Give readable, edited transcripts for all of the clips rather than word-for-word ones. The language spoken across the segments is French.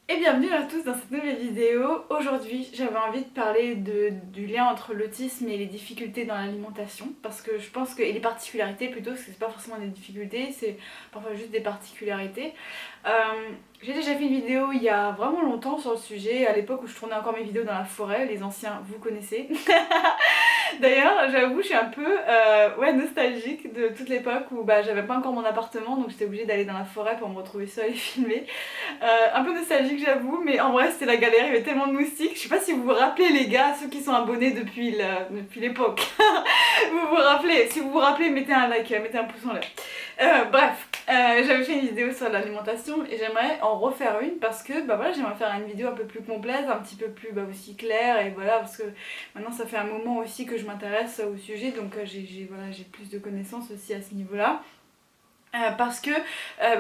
Et bienvenue à tous dans cette nouvelle vidéo. Aujourd'hui j'avais envie de parler du lien entre l'autisme et les difficultés dans l'alimentation parce que je pense que, et les particularités plutôt, parce que c'est pas forcément des difficultés, c'est parfois juste des particularités. Euh, j'ai déjà fait une vidéo il y a vraiment longtemps sur le sujet, à l'époque où je tournais encore mes vidéos dans la forêt, les anciens vous connaissez. D'ailleurs, j'avoue, je suis un peu ouais, nostalgique de toute l'époque où j'avais pas encore mon appartement, donc j'étais obligée d'aller dans la forêt pour me retrouver seule et filmer. Un peu nostalgique, j'avoue, mais en vrai, c'était la galère, il y avait tellement de moustiques. Je sais pas si vous vous rappelez, les gars, ceux qui sont abonnés depuis l'époque. Vous vous rappelez? Si vous vous rappelez, mettez un like, mettez un pouce en l'air. Bref, j'avais fait une vidéo sur l'alimentation et j'aimerais en refaire une parce que voilà, j'aimerais faire une vidéo un peu plus complète, un petit peu plus aussi claire, et voilà, parce que maintenant ça fait un moment aussi que je m'intéresse au sujet, donc j'ai plus de connaissances aussi à ce niveau-là. Parce que,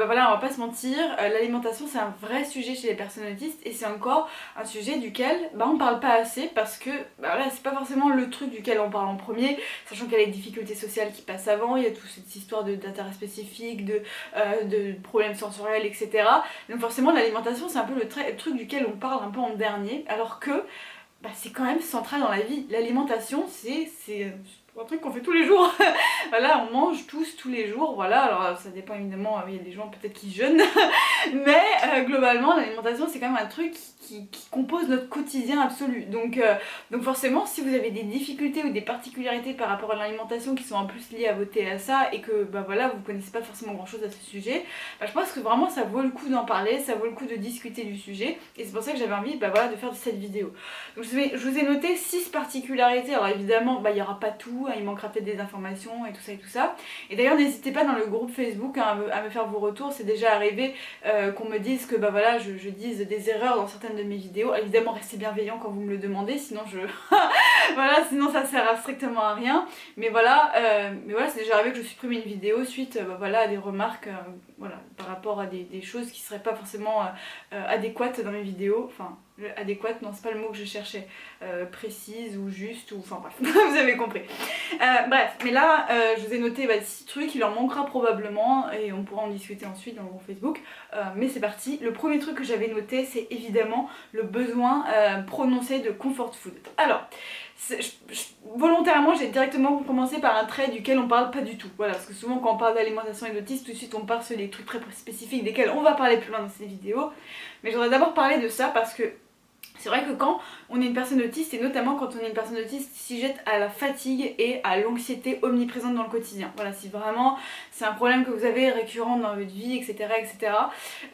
voilà, on va pas se mentir, l'alimentation c'est un vrai sujet chez les personnes autistes et c'est encore un sujet duquel on parle pas assez parce que voilà, c'est pas forcément le truc duquel on parle en premier, sachant qu'il y a les difficultés sociales qui passent avant, il y a toute cette histoire d'intérêt spécifique, de problèmes sensoriels, etc. Donc forcément l'alimentation c'est un peu le truc duquel on parle un peu en dernier, alors que c'est quand même central dans la vie. L'alimentation c'est un truc qu'on fait tous les jours. Voilà, on mange tous les jours, voilà, alors ça dépend évidemment, il y a des gens peut-être qui jeûnent, mais globalement l'alimentation c'est quand même un truc qui compose notre quotidien absolu. Donc forcément, si vous avez des difficultés ou des particularités par rapport à l'alimentation qui sont en plus liées à votre TSA et que voilà, vous connaissez pas forcément grand chose à ce sujet, je pense que vraiment ça vaut le coup d'en parler, ça vaut le coup de discuter du sujet, et c'est pour ça que j'avais envie voilà, de faire cette vidéo. Donc je vous ai noté 6 particularités, alors évidemment il n'y aura pas tout, il manquera peut-être des informations et tout ça. Et d'ailleurs n'hésitez pas dans le groupe Facebook à me faire vos retours, c'est déjà arrivé qu'on me dise que voilà, je dise des erreurs dans certaines de mes vidéos. Évidemment restez bienveillants quand vous me le demandez, sinon voilà, sinon ça sert à strictement à rien. Mais voilà, c'est déjà arrivé que je supprime une vidéo suite voilà, à des remarques voilà, par rapport à des choses qui seraient pas forcément adéquates dans mes vidéos. Enfin, adéquate, non c'est pas le mot que je cherchais, précise ou juste, ou enfin bref, vous avez compris. Bref, mais là je vous ai noté 6 trucs, il en manquera probablement et on pourra en discuter ensuite dans mon Facebook. Mais c'est parti, le premier truc que j'avais noté c'est évidemment le besoin prononcé de comfort food. Alors, volontairement j'ai directement commencé par un trait duquel on parle pas du tout, voilà, parce que souvent quand on parle d'alimentation et d'autisme, tout de suite on part sur des trucs très spécifiques desquels on va parler plus loin dans ces vidéos. Mais je voudrais d'abord parler de ça parce que c'est vrai que quand on est une personne autiste, et notamment quand on est une personne autiste, s'y jette à la fatigue et à l'anxiété omniprésente dans le quotidien. Voilà, si vraiment c'est un problème que vous avez récurrent dans votre vie, etc. etc.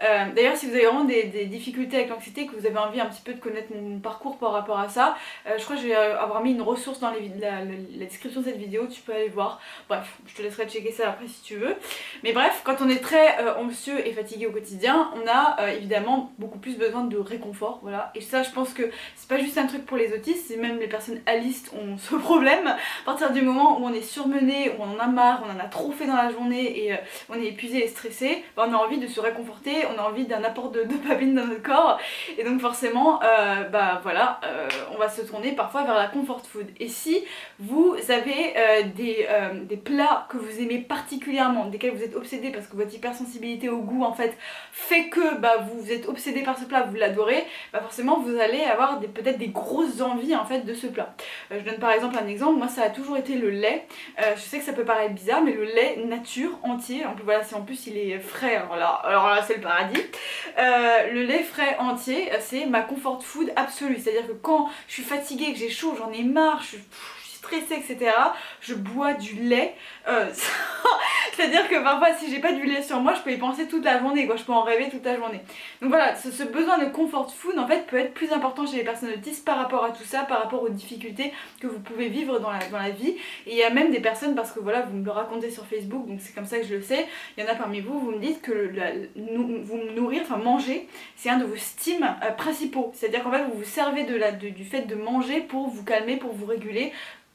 D'ailleurs, si vous avez vraiment des difficultés avec l'anxiété, que vous avez envie un petit peu de connaître mon parcours par rapport à ça, je crois que je vais avoir mis une ressource dans la description de cette vidéo, tu peux aller voir. Bref, je te laisserai checker ça après si tu veux. Mais bref, quand on est très anxieux et fatigué au quotidien, on a évidemment beaucoup plus besoin de réconfort, voilà. Et ça, je pense que c'est pas juste un truc pour les autistes, c'est même les personnes alistes ont ce problème. À partir du moment où on est surmené, où on en a marre, on en a trop fait dans la journée et on est épuisé et stressé, on a envie de se réconforter, on a envie d'un apport de dopamine dans notre corps. Et donc forcément, voilà, on va se tourner parfois vers la comfort food. Et si vous avez des plats que vous aimez particulièrement, desquels vous êtes obsédé parce que votre hypersensibilité au goût en fait fait que vous êtes obsédé par ce plat, vous l'adorez, forcément vous allez avoir peut-être des grosses envies en fait de ce plat. Je donne par exemple un exemple, moi ça a toujours été le lait. Je sais que ça peut paraître bizarre, mais le lait nature entier, voilà, si en plus il est frais, alors là c'est le paradis. Le lait frais entier, c'est ma comfort food absolue, c'est-à-dire que quand je suis fatiguée, que j'ai chaud, j'en ai marre, je suis stressée, etc., je bois du lait. C'est-à-dire que parfois si j'ai pas du lait sur moi, je peux y penser toute la journée, quoi. Je peux en rêver toute la journée. Donc voilà, ce besoin de comfort food en fait peut être plus important chez les personnes autistes par rapport à tout ça, par rapport aux difficultés que vous pouvez vivre dans la vie. Et il y a même des personnes, parce que voilà, vous me le racontez sur Facebook, donc c'est comme ça que je le sais, il y en a parmi vous, vous me dites que vous nourrir, enfin manger, c'est un de vos stims principaux. C'est-à-dire qu'en fait vous vous servez du fait de manger pour vous calmer, pour vous réguler.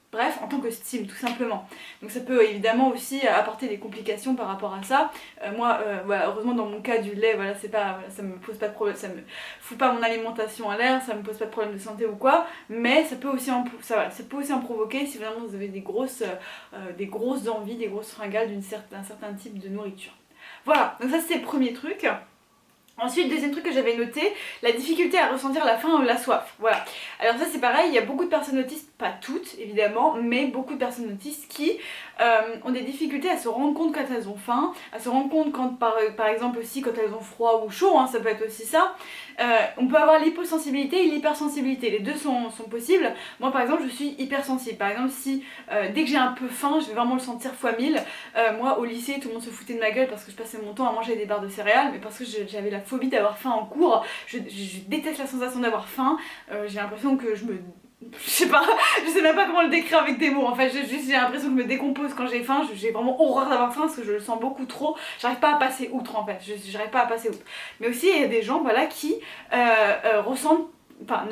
Bref, en tant que stime, tout simplement. Donc ça peut évidemment aussi apporter des complications par rapport à ça. Moi, voilà, heureusement dans mon cas du lait, voilà, ça me pose pas de problème, ça me fout pas mon alimentation à l'air, ça me pose pas de problème de santé ou quoi. Mais ça peut aussi ça peut aussi en provoquer si vraiment vous avez des grosses envies, des grosses fringales d'un certain type de nourriture. Voilà, donc ça c'était le premier truc. Ensuite, deuxième truc que j'avais noté, la difficulté à ressentir la faim ou la soif. Voilà. Alors ça c'est pareil, il y a beaucoup de personnes autistes, pas toutes évidemment, mais beaucoup de personnes autistes qui ont des difficultés à se rendre compte quand elles ont faim, à se rendre compte quand par exemple aussi quand elles ont froid ou chaud, hein, ça peut être aussi ça. On peut avoir l'hyposensibilité et l'hypersensibilité, les deux sont possibles. Moi par exemple je suis hypersensible, par exemple si dès que j'ai un peu faim, je vais vraiment le sentir fois 1000. Moi au lycée tout le monde se foutait de ma gueule parce que je passais mon temps à manger des barres de céréales, mais parce que j'avais la phobie d'avoir faim en cours. Je déteste la sensation d'avoir faim. J'ai l'impression que je sais pas, je sais même pas comment le décrire avec des mots. En fait, j'ai l'impression que je me décompose quand j'ai faim. J'ai vraiment horreur d'avoir faim parce que je le sens beaucoup trop. J'arrive pas à passer outre en fait. J'arrive pas à passer outre. Mais aussi, il y a des gens voilà, qui ressentent. Enfin,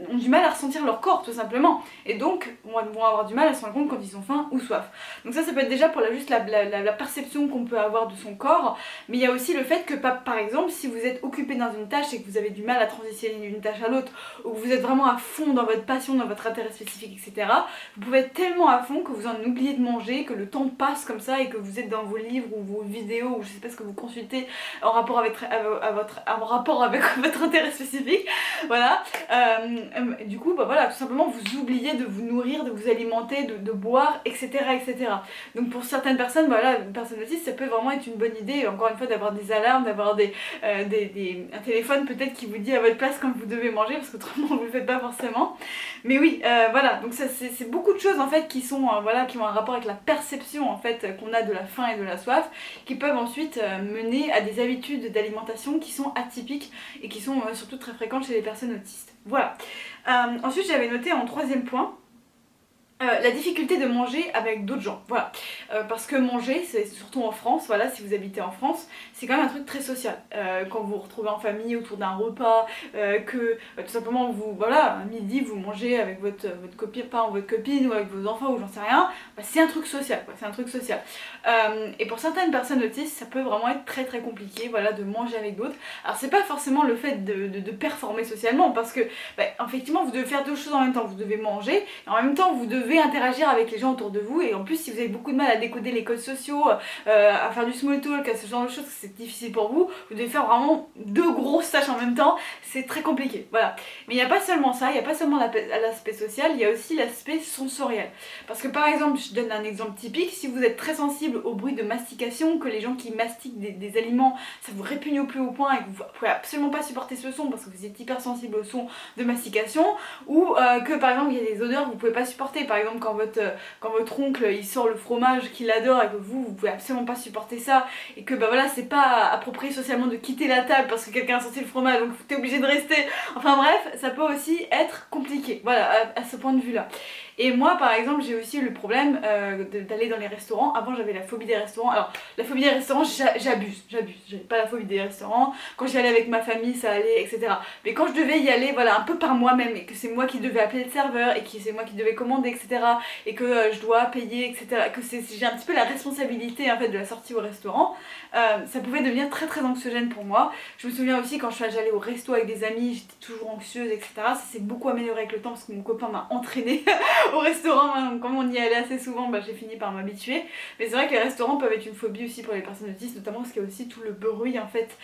ont du mal à ressentir leur corps tout simplement et donc vont avoir du mal à se rendre compte quand ils ont faim ou soif. Donc ça peut être déjà pour juste la perception qu'on peut avoir de son corps, mais il y a aussi le fait que par exemple si vous êtes occupé dans une tâche et que vous avez du mal à transitionner d'une tâche à l'autre ou que vous êtes vraiment à fond dans votre passion, dans votre intérêt spécifique, etc. vous pouvez être tellement à fond que vous en oubliez de manger, que le temps passe comme ça et que vous êtes dans vos livres ou vos vidéos ou je sais pas ce que vous consultez en rapport avec votre intérêt spécifique, voilà. Du coup bah voilà, tout simplement vous oubliez de vous nourrir, de vous alimenter, de boire, etc., etc. Donc pour certaines personnes, voilà, une personne autistes, ça peut vraiment être une bonne idée, encore une fois, d'avoir des alarmes, d'avoir un téléphone peut-être qui vous dit à votre place quand vous devez manger, parce qu'autrement vous le faites pas forcément. Mais oui, voilà, donc ça c'est beaucoup de choses en fait qui sont, voilà, qui ont un rapport avec la perception en fait qu'on a de la faim et de la soif, qui peuvent ensuite mener à des habitudes d'alimentation qui sont atypiques et qui sont surtout très fréquentes chez les personnes autistes. Voilà. Ensuite j'avais noté en troisième point la difficulté de manger avec d'autres gens, voilà. Parce que manger, c'est surtout en France, voilà, si vous habitez en France, c'est quand même un truc très social. Quand vous vous retrouvez en famille autour d'un repas, que tout simplement vous, voilà, à midi vous mangez avec votre copain ou votre copine ou avec vos enfants ou j'en sais rien, bah, c'est un truc social, quoi, c'est un truc social. Et pour certaines personnes autistes, ça peut vraiment être très très compliqué, voilà, de manger avec d'autres. Alors c'est pas forcément le fait de performer socialement, parce que, bah, effectivement, vous devez faire deux choses en même temps, vous devez manger, et en même temps vous devez interagir avec les gens autour de vous, et en plus si vous avez beaucoup de mal à décoder les codes sociaux, à faire du small talk, à ce genre de choses, c'est difficile pour vous, vous devez faire vraiment deux grosses tâches en même temps, c'est très compliqué, voilà. Mais il n'y a pas seulement ça, il n'y a pas seulement l'aspect social, il y a aussi l'aspect sensoriel. Parce que par exemple, je donne un exemple typique, si vous êtes très sensible au bruit de mastication, que les gens qui mastiquent des aliments, ça vous répugne au plus haut point et que vous pouvez absolument pas supporter ce son parce que vous êtes hyper sensible au son de mastication, ou que par exemple il y a des odeurs que vous pouvez pas supporter, par exemple quand votre oncle il sort le fromage qu'il adore et que vous pouvez absolument pas supporter ça, et que bah voilà, c'est pas approprié socialement de quitter la table parce que quelqu'un a sorti le fromage donc t'es obligé de rester, enfin bref, ça peut aussi être compliqué, voilà, à ce point de vue là. Et moi par exemple j'ai aussi eu le problème d'aller dans les restaurants. Avant j'avais la phobie des restaurants. Alors la phobie des restaurants j'abuse, j'avais pas la phobie des restaurants. Quand j'y allais avec ma famille ça allait, etc. Mais quand je devais y aller voilà un peu par moi-même et que c'est moi qui devais appeler le serveur et que c'est moi qui devais commander, etc. et que je dois payer, etc. que j'ai un petit peu la responsabilité en fait de la sortie au restaurant, ça pouvait devenir très très anxiogène pour moi. Je me souviens aussi quand j'allais au resto avec des amis, j'étais toujours anxieuse, etc. Ça s'est beaucoup amélioré avec le temps parce que mon copain m'a entraînée au restaurant, hein, donc comme on y allait assez souvent, bah, j'ai fini par m'habituer. Mais c'est vrai que les restaurants peuvent être une phobie aussi pour les personnes autistes, notamment parce qu'il y a aussi tout le bruit en fait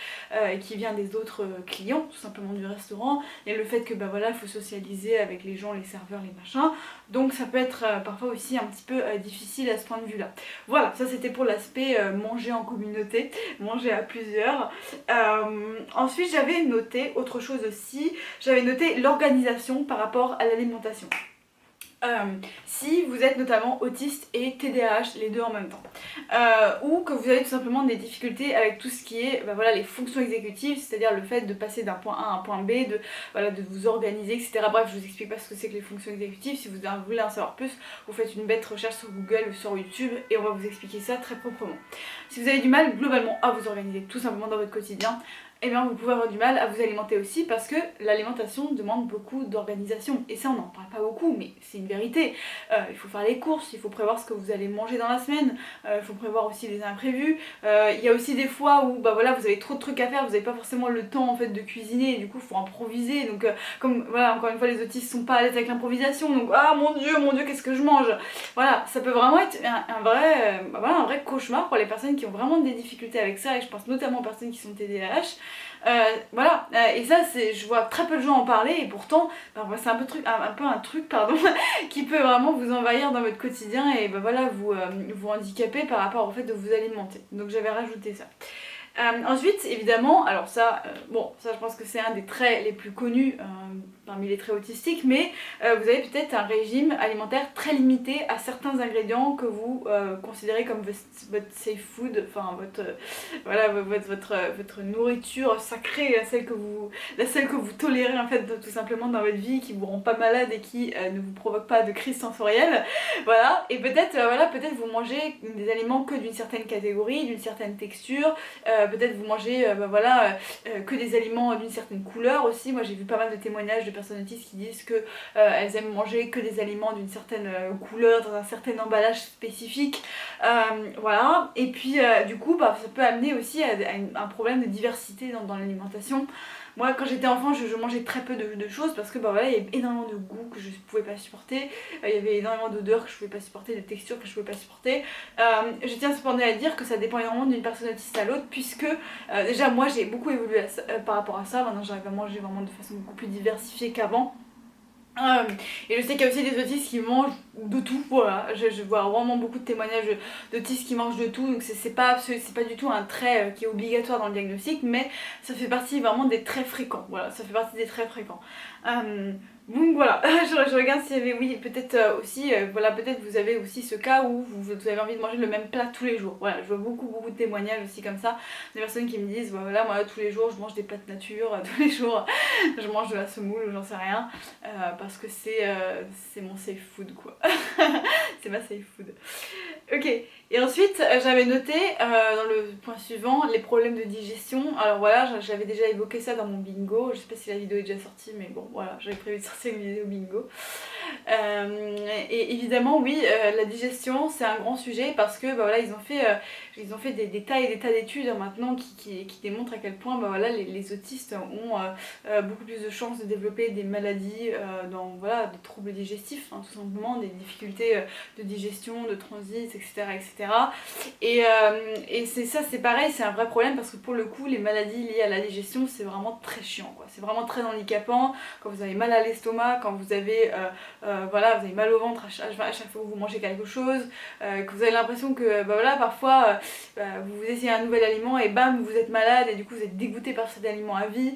qui vient des autres clients, tout simplement du restaurant, et le fait que bah voilà, il faut socialiser avec les gens, les serveurs, les machins. Donc ça peut être parfois aussi un petit peu difficile à ce point de vue là. Voilà, ça c'était pour l'aspect manger en communauté, manger à plusieurs. Ensuite j'avais noté autre chose aussi, j'avais noté l'organisation par rapport à l'alimentation. Si vous êtes notamment autiste et TDAH, les deux en même temps, ou que vous avez tout simplement des difficultés avec tout ce qui est bah voilà, les fonctions exécutives, c'est-à-dire le fait de passer d'un point A à un point B, voilà, de vous organiser, etc. Bref, je vous explique pas ce que c'est que les fonctions exécutives. Si vous voulez en savoir plus, vous faites une bête recherche sur Google ou sur YouTube et on va vous expliquer ça très proprement. Si vous avez du mal globalement à vous organiser tout simplement dans votre quotidien, eh bien vous pouvez avoir du mal à vous alimenter aussi, parce que l'alimentation demande beaucoup d'organisation. Et ça on n'en parle pas beaucoup, mais c'est une vérité. Il faut faire les courses, il faut prévoir ce que vous allez manger dans la semaine, il faut prévoir aussi les imprévus. Il y a aussi des fois où bah voilà, vous avez trop de trucs à faire, vous n'avez pas forcément le temps en fait de cuisiner, et du coup il faut improviser. Donc comme voilà, encore une fois les autistes sont pas à l'aise avec l'improvisation, donc ah mon dieu qu'est-ce que je mange. Voilà, ça peut vraiment être un vrai cauchemar pour les personnes qui ont vraiment des difficultés avec ça, et je pense notamment aux personnes qui sont TDAH. Voilà, et ça je vois très peu de gens en parler et pourtant c'est un peu un truc pardon, qui peut vraiment vous envahir dans votre quotidien et voilà, vous handicaper par rapport au fait de vous alimenter. Donc j'avais rajouté ça. Ensuite, évidemment, alors ça, ça je pense que c'est un des traits les plus connus parmi les traits autistiques, mais vous avez peut-être un régime alimentaire très limité à certains ingrédients que vous considérez comme votre safe food, enfin votre nourriture sacrée, la seule que vous tolérez en fait tout simplement dans votre vie, qui vous rend pas malade et qui ne vous provoque pas de crise sensorielle. Voilà, et peut-être peut-être vous mangez des aliments que d'une certaine catégorie, d'une certaine texture. Peut-être vous mangez que des aliments d'une certaine couleur aussi. Moi j'ai vu pas mal de témoignages de personnes autistes qui disent que elles aiment manger que des aliments d'une certaine couleur, dans un certain emballage spécifique. Voilà, et puis du coup ça peut amener aussi à un problème de diversité dans l'alimentation. Moi quand j'étais enfant je mangeais très peu de choses parce que il y avait énormément de goûts que je ne pouvais pas supporter, il y avait énormément d'odeurs que je ne pouvais pas supporter, de textures que je ne pouvais pas supporter. Je tiens cependant à dire que ça dépend énormément d'une personne autiste à l'autre, puisque déjà moi j'ai beaucoup évolué par rapport à ça. Maintenant j'arrive à manger vraiment de façon beaucoup plus diversifiée qu'avant. Et je sais qu'il y a aussi des autistes qui mangent de tout, voilà, je vois vraiment beaucoup de témoignages d'autistes qui mangent de tout, donc c'est pas du tout un trait qui est obligatoire dans le diagnostic, mais ça fait partie vraiment des traits fréquents, voilà, ça fait partie des traits fréquents. Donc voilà, je regarde s'il y avait, oui, peut-être aussi, peut-être vous avez aussi ce cas où vous avez envie de manger le même plat tous les jours. Voilà, je vois beaucoup de témoignages aussi comme ça, des personnes qui me disent, voilà, moi tous les jours je mange des plats de nature, tous les jours je mange de la semoule ou j'en sais rien, parce que c'est mon safe food quoi. C'est ma safe food. Ok, et ensuite j'avais noté dans le point suivant les problèmes de digestion. Alors voilà, j'avais déjà évoqué ça dans mon bingo, je sais pas si la vidéo est déjà sortie, mais bon voilà, j'avais prévu de sortir une vidéo bingo. Et évidemment oui, la digestion c'est un grand sujet parce que ils ont fait des tas et des tas d'études maintenant qui démontrent à quel point les autistes ont beaucoup plus de chances de développer des maladies, des troubles digestifs, hein, tout simplement, des difficultés de digestion, de transit, etc. Et c'est pareil, c'est un vrai problème parce que pour le coup les maladies liées à la digestion c'est vraiment très chiant quoi. C'est vraiment très handicapant quand vous avez mal à l'estomac, quand vous avez vous avez mal au ventre à chaque fois que vous mangez quelque chose, que vous avez l'impression que parfois vous essayez un nouvel aliment et bam vous êtes malade et du coup vous êtes dégoûté par cet aliment à vie.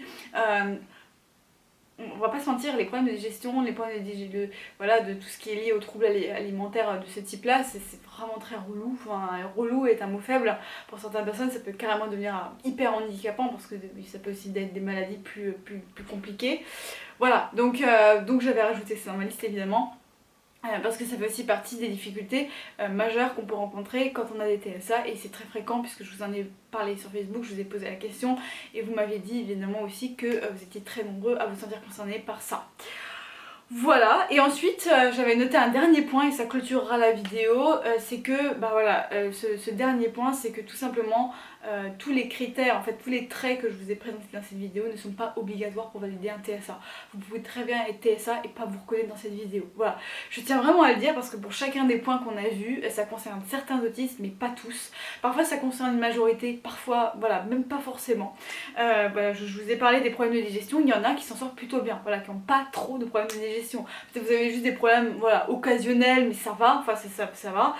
On va pas se mentir, les problèmes de digestion, les problèmes de tout ce qui est lié aux troubles alimentaires de ce type là, c'est vraiment très relou. Enfin, relou est un mot faible, pour certaines personnes ça peut carrément devenir hyper handicapant parce que ça peut aussi être des maladies plus compliquées. Voilà, donc j'avais rajouté ça dans ma liste évidemment. Parce que ça fait aussi partie des difficultés majeures qu'on peut rencontrer quand on a des TSA et c'est très fréquent puisque je vous en ai parlé sur Facebook, je vous ai posé la question et vous m'aviez dit évidemment aussi que vous étiez très nombreux à vous sentir concernés par ça. Voilà, et ensuite j'avais noté un dernier point et ça clôturera la vidéo, c'est que ce dernier point c'est que tout simplement tous les critères, en fait tous les traits que je vous ai présentés dans cette vidéo ne sont pas obligatoires pour valider un TSA. Vous pouvez très bien être TSA et pas vous reconnaître dans cette vidéo. Voilà, je tiens vraiment à le dire parce que pour chacun des points qu'on a vus, ça concerne certains autistes mais pas tous. Parfois ça concerne une majorité, parfois même pas forcément. Je vous ai parlé des problèmes de digestion, il y en a qui s'en sortent plutôt bien, qui n'ont pas trop de problèmes de digestion. Peut-être vous avez juste des problèmes occasionnels mais ça va, ça va.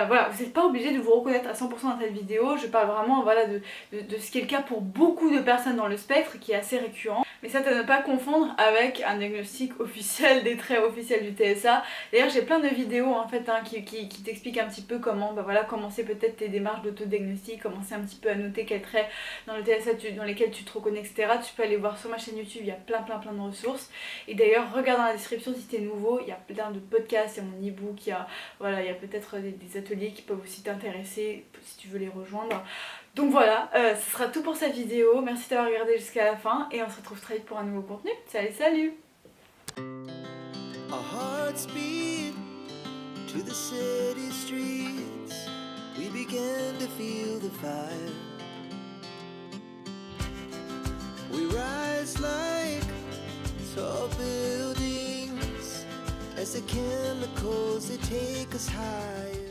Vous n'êtes pas obligé de vous reconnaître à 100% dans cette vidéo, je parle vraiment de ce qui est le cas pour beaucoup de personnes dans le spectre qui est assez récurrent. Mais ça à ne pas confondre avec un diagnostic officiel, des traits officiels du TSA. D'ailleurs j'ai plein de vidéos en fait qui t'expliquent un petit peu comment commencer peut-être tes démarches d'autodiagnostic, commencer un petit peu à noter quels traits dans le TSA dans lesquels tu te reconnais, etc. Tu peux aller voir sur ma chaîne YouTube, il y a plein de ressources. Et d'ailleurs regarde dans la description si t'es nouveau, il y a plein de podcasts, il y a mon e-book, il y a peut-être des ateliers qui peuvent aussi t'intéresser si tu veux les rejoindre. Donc voilà, ce sera tout pour cette vidéo, merci d'avoir regardé jusqu'à la fin et on se retrouve très vite pour un nouveau contenu. Salut! Our hearts beat to the city streets. We began to feel the fire. We rise like tall buildings as the chemicals they take us higher.